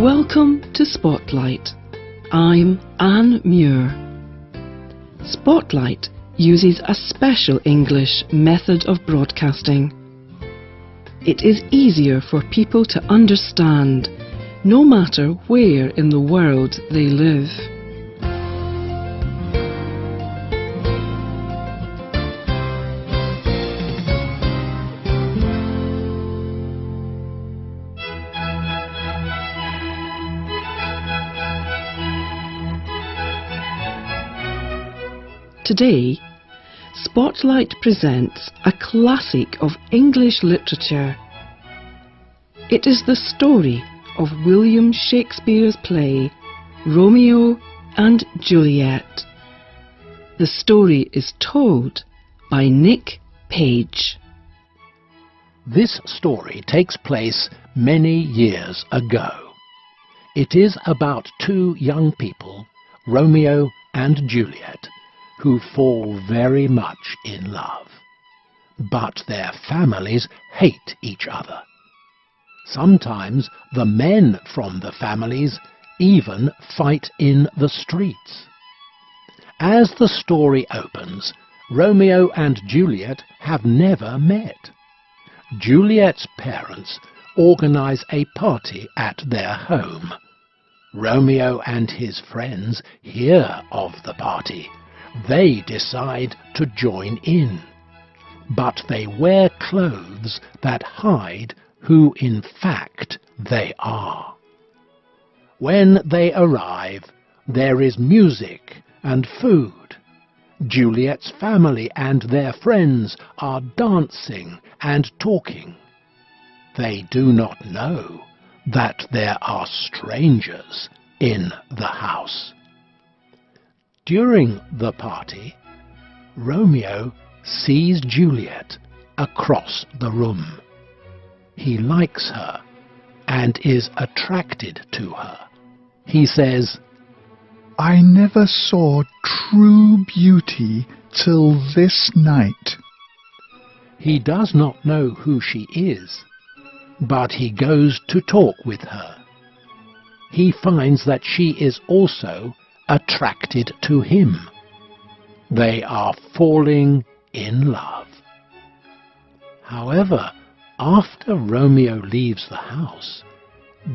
Welcome to Spotlight. I'm Anne Muir. Spotlight uses a special English method of broadcasting. It is easier for people to understand, no matter where in the world they live. Today, Spotlight presents a classic of English literature. It is the story of William Shakespeare's play Romeo and Juliet. The story is told by Nick Page. This story takes place many years ago. It is about two young people, Romeo and Juliet, who fall very much in love. But their families hate each other. Sometimes the men from the families even fight in the streets. As the story opens, Romeo and Juliet have never met. Juliet's parents organize a party at their home. Romeo and his friends hear of the party. They decide to join in, but they wear clothes that hide who in fact they are. When they arrive, there is music and food. Juliet's family and their friends are dancing and talking. They do not know that there are strangers in the house. During the party, Romeo sees Juliet across the room. He likes her and is attracted to her. He says, "I never saw true beauty till this night." He does not know who she is, but he goes to talk with her. He finds that she is also attracted to him. They are falling in love. However, after Romeo leaves the house,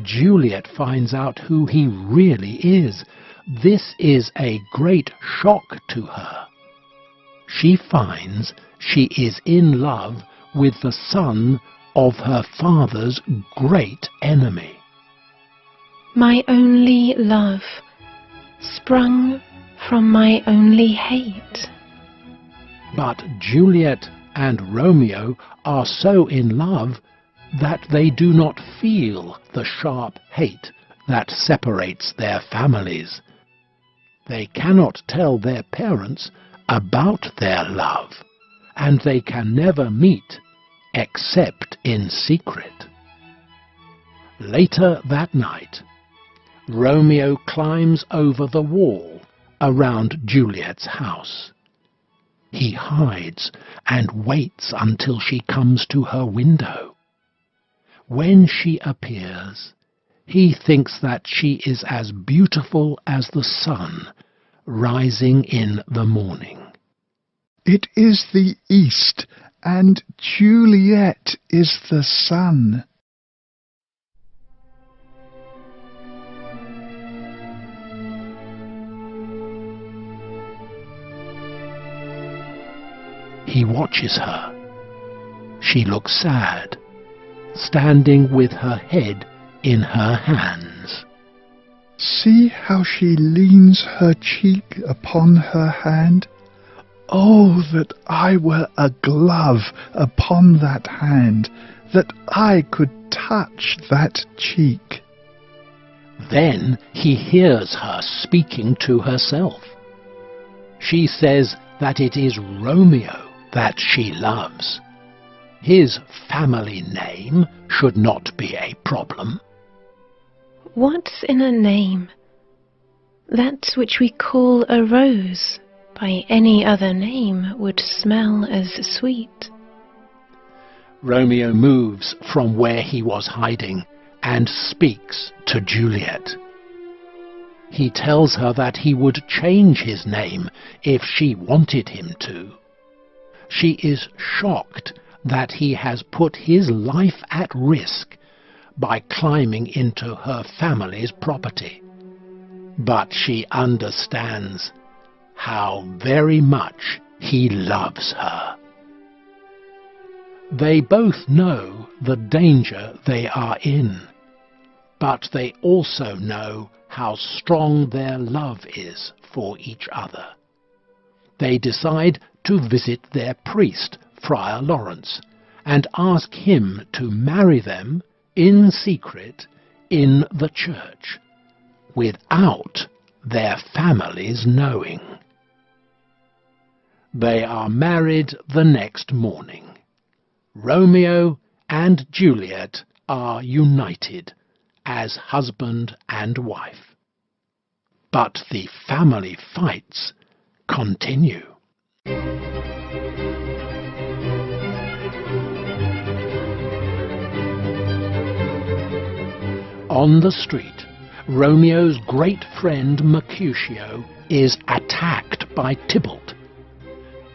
Juliet finds out who he really is. This is a great shock to her. She finds she is in love with the son of her father's great enemy. My only love, sprung from my only hate. But Juliet and Romeo are so in love that they do not feel the sharp hate that separates their families. They cannot tell their parents about their love, and they can never meet except in secret. Later that night, Romeo climbs over the wall around Juliet's house. He hides and waits until she comes to her window. When she appears, he thinks that she is as beautiful as the sun rising in the morning. It is the east, and Juliet is the sun. He watches her. She looks sad, standing with her head in her hands. See how she leans her cheek upon her hand? Oh, that I were a glove upon that hand, that I could touch that cheek. Then he hears her speaking to herself. She says that it is Romeo that she loves. His family name should not be a problem. What's in a name? That which we call a rose, by any other name would smell as sweet. Romeo moves from where he was hiding and speaks to Juliet. He tells her that he would change his name if she wanted him to. She is shocked that he has put his life at risk by climbing into her family's property. But she understands how very much he loves her. They both know the danger they are in, but they also know how strong their love is for each other. They decide to visit their priest, Friar Lawrence, and ask him to marry them in secret in the church, without their families knowing. They are married the next morning. Romeo and Juliet are united as husband and wife. But the family fights continue. On the street, Romeo's great friend Mercutio is attacked by Tybalt.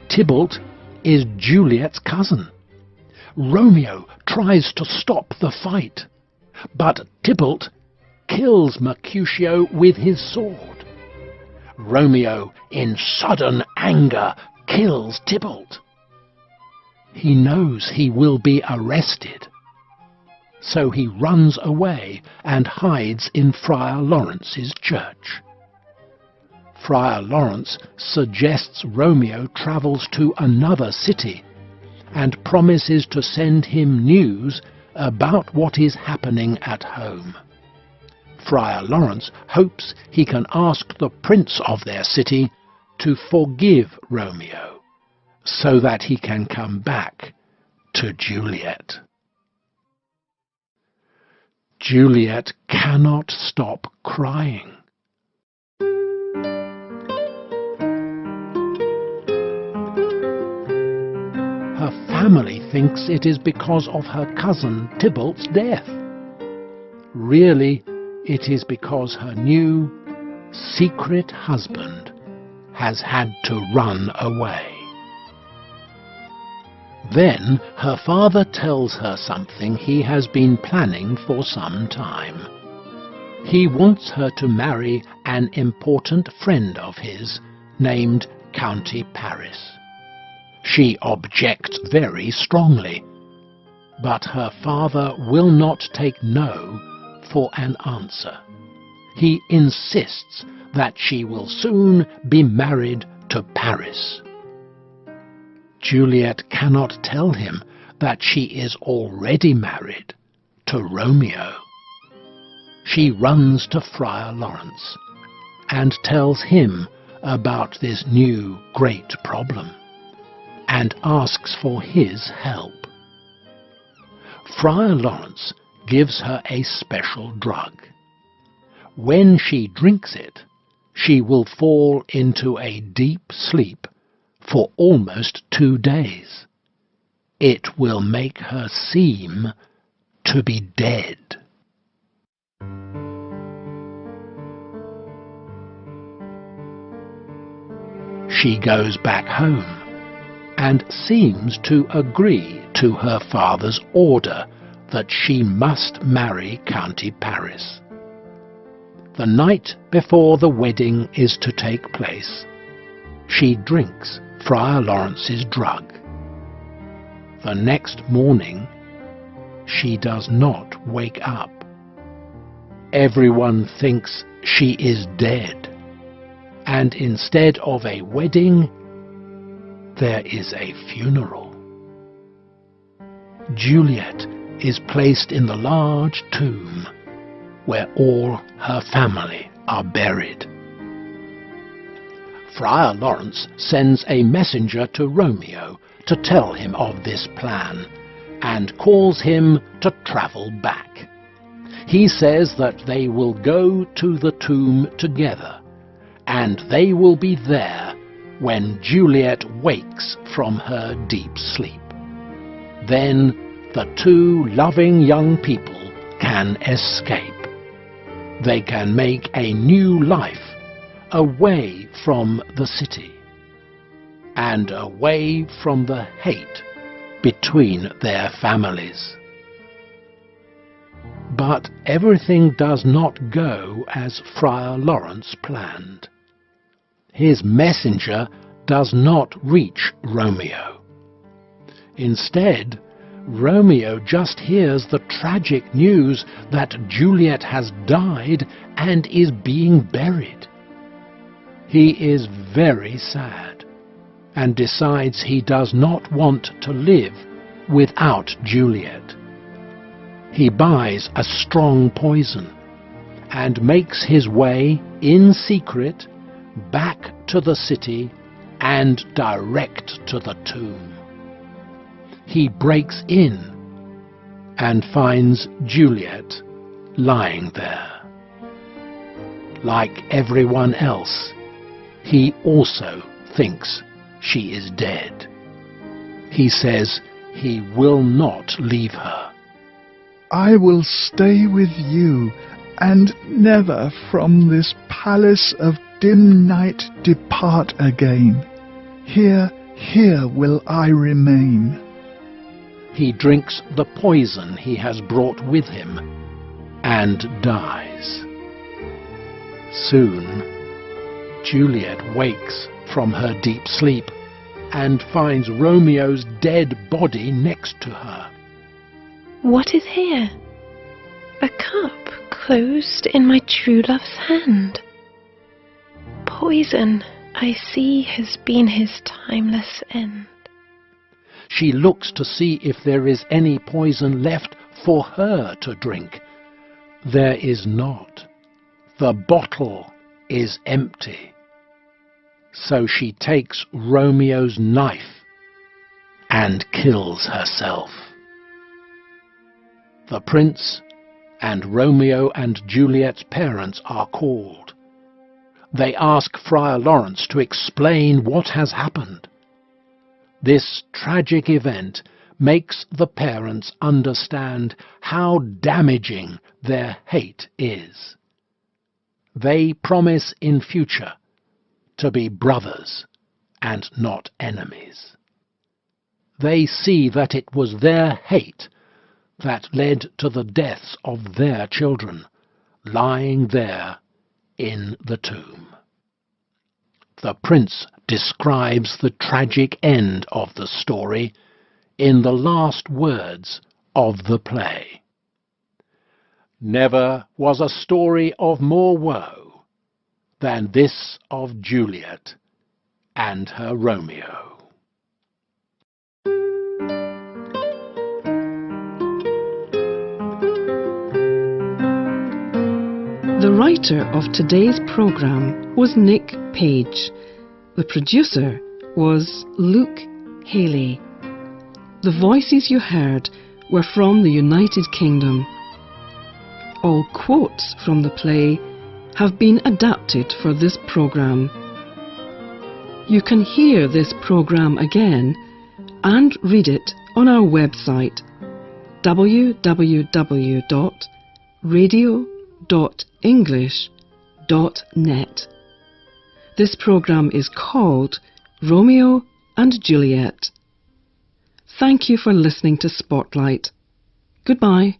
Tybalt is Juliet's cousin. Romeo tries to stop the fight, but Tybalt kills Mercutio with his sword. Romeo, in sudden anger, kills Tybalt. He knows he will be arrested, so he runs away and hides in Friar Lawrence's church. Friar Lawrence suggests Romeo travels to another city and promises to send him news about what is happening at home. Friar Lawrence hopes he can ask the prince of their city to forgive Romeo, so that he can come back to Juliet. Juliet cannot stop crying. Her family thinks it is because of her cousin Tybalt's death. Really, it is because her new, secret husband has had to run away. Then her father tells her something he has been planning for some time. He wants her to marry an important friend of his named County Paris. She objects very strongly, but her father will not take no for an answer. He insists that she will soon be married to Paris. Juliet cannot tell him that she is already married to Romeo. She runs to Friar Lawrence and tells him about this new great problem and asks for his help. Friar Lawrence gives her a special drug. When she drinks it, she will fall into a deep sleep for almost 2 days. It will make her seem to be dead. She goes back home and seems to agree to her father's order that she must marry County Paris. The night before the wedding is to take place, she drinks Friar Lawrence's drug. The next morning, she does not wake up. Everyone thinks she is dead, and instead of a wedding, there is a funeral. Juliet is placed in the large tomb where all her family are buried. Friar Lawrence sends a messenger to Romeo to tell him of this plan, and calls him to travel back. He says that they will go to the tomb together, and they will be there when Juliet wakes from her deep sleep. Then the two loving young people can can escape. They can make a new life away from the city and away from the hate between their families. But everything does not go as Friar Lawrence planned. His messenger does not reach Romeo. Instead, Romeo just hears the tragic news that Juliet has died and is being buried. He is very sad and decides he does not want to live without Juliet. He buys a strong poison and makes his way in secret back to the city and direct to the tomb. He breaks in and finds Juliet lying there. Like everyone else, he also thinks she is dead. He says he will not leave her. I will stay with you, and never from this palace of dim night depart again. Here will I remain. He drinks the poison he has brought with him and dies. Soon, Juliet wakes from her deep sleep and finds Romeo's dead body next to her. What is here? A cup closed in my true love's hand. Poison, I see, has been his timeless end. She looks to see if there is any poison left for her to drink. There is not. The bottle is empty. So she takes Romeo's knife and kills herself. The prince and Romeo and Juliet's parents are called. They ask Friar Lawrence to explain what has happened. This tragic event makes the parents understand how damaging their hate is. They promise in future to be brothers and not enemies. They see that it was their hate that led to the deaths of their children, lying there in the tomb. The prince describes the tragic end of the story in the last words of the play. Never was a story of more woe than this of Juliet and her Romeo. The writer of today's programme was Nick Page. The producer was Luke Haley. The voices you heard were from the United Kingdom. All quotes from the play have been adapted for this programme. You can hear this programme again and read it on our website www.radio.english.net. This programme is called Romeo and Juliet. Thank you for listening to Spotlight. Goodbye.